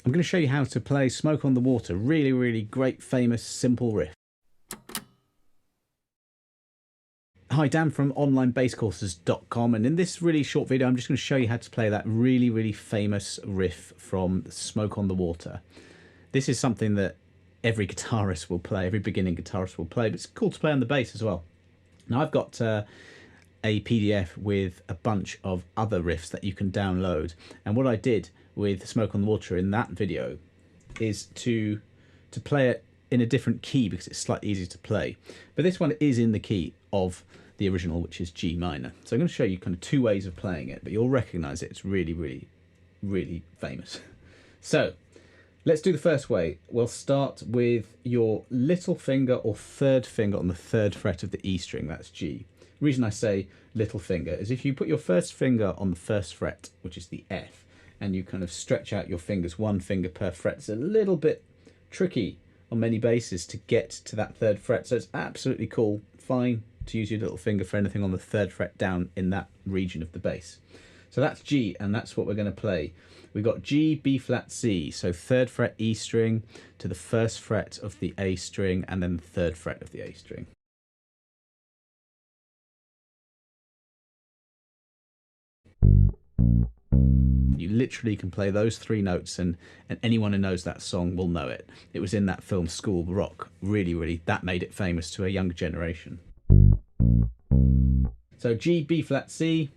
I'm going to show you how to play Smoke on the Water. Really, really great, famous, simple riff. Hi, Dan from onlinebasscourses.com, and in this really short video I'm just going to show you how to play that really, really famous riff from Smoke on the Water. This is something that every guitarist will play, every beginning guitarist will play, but it's cool to play on the bass as well. Now I've got a PDF with a bunch of other riffs that you can download, and what I did with Smoke on the Water in that video is to play it in a different key because it's slightly easier to play. But this one is in the key of the original, which is G minor. So I'm going to show you kind of two ways of playing it, but you'll recognize it. It's really, really, really famous. So let's do the first way. We'll start with your little finger or third finger on the third fret of the E string. That's G. The reason I say little finger is if you put your first finger on the first fret, which is the F, and you kind of stretch out your fingers, one finger per fret, it's a little bit tricky on many basses to get to that third fret. So it's absolutely cool, fine, to use your little finger for anything on the third fret down in that region of the bass. So that's G, and that's what we're going to play. We've got G, B flat, C, so third fret E string to the first fret of the A string, and then the third fret of the A string. You literally can play those three notes, and anyone who knows that song will know it. It was in that film School Rock. Really, really, that made it famous to a younger generation. So G, B flat, C.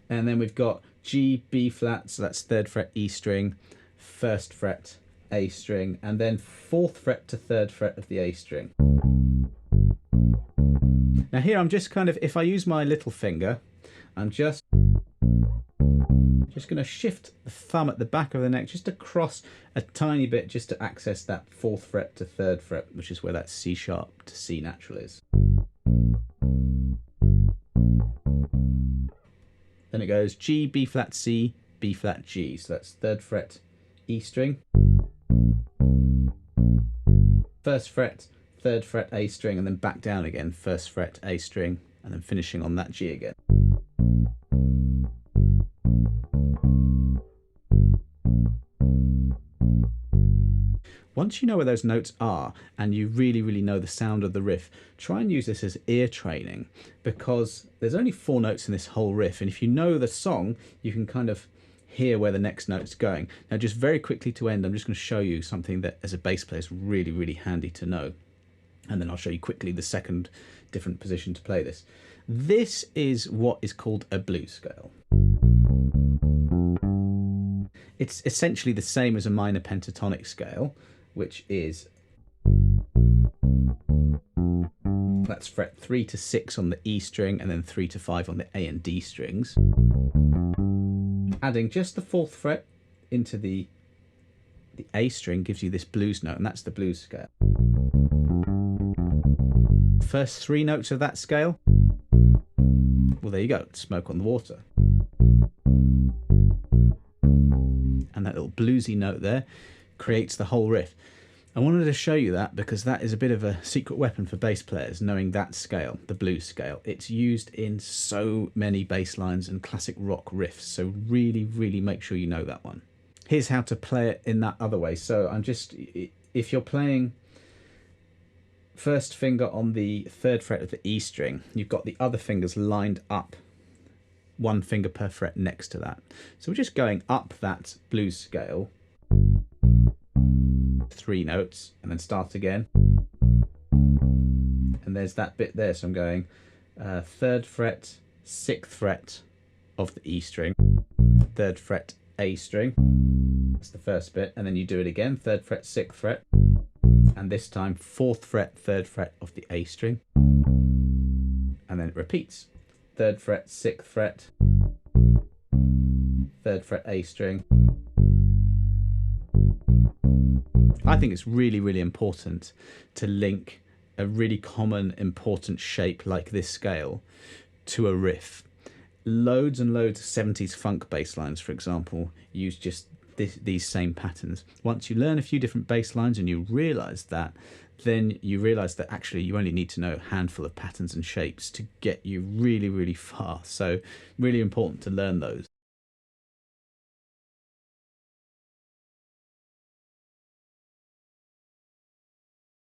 And then we've got G, B flat, so that's third fret E string, first fret A string, and then fourth fret to third fret of the A string. Now here I'm just kind of, if I use my little finger, I'm just going to shift the thumb at the back of the neck just across a tiny bit just to access that fourth fret to third fret, which is where that C sharp to C natural is. Then it goes G, B flat, C, B flat, G. So that's third fret E string, first fret, third fret A string, and then back down again, first fret A string, and then finishing on that G again. Once you know where those notes are and you really, really know the sound of the riff, try and use this as ear training, because there's only 4 notes in this whole riff, and if you know the song, you can kind of hear where the next note's going. Now just very quickly to end, I'm just going to show you something that as a bass player is really, really handy to know. And then I'll show you quickly the second different position to play this. This is what is called a blues scale. It's essentially the same as a minor pentatonic scale, which is, that's fret 3 to 6 on the E string, and then 3 to 5 on the A and D strings. Adding just the fourth fret into the A string gives you this blues note, and that's the blues scale. First 3 notes of that scale, well, there you go, Smoke on the Water. And that little bluesy note there creates the whole riff. I wanted to show you that because that is a bit of a secret weapon for bass players, knowing that scale, the blues scale. It's used in so many bass lines and classic rock riffs, so really, really make sure you know that one. Here's how to play it in that other way. So I'm just, if you're playing first finger on the third fret of the E string, you've got the other fingers lined up, one finger per fret next to that. So we're just going up that blues scale, 3 notes, and then start again. And there's that bit there, so I'm going third fret, 6th fret of the E string, third fret A string, that's the first bit, and then you do it again, third fret, 6th fret, and this time 4th fret, 3rd fret of the A string, and then it repeats. 3rd fret, 6th fret, 3rd fret A string. I think it's really, really important to link a really common, important shape like this scale to a riff. Loads and loads of 70s funk bass lines, for example, use just these same patterns. Once you learn a few different bass lines and you realize that, then you realize that actually you only need to know a handful of patterns and shapes to get you really, really far. So really important to learn those.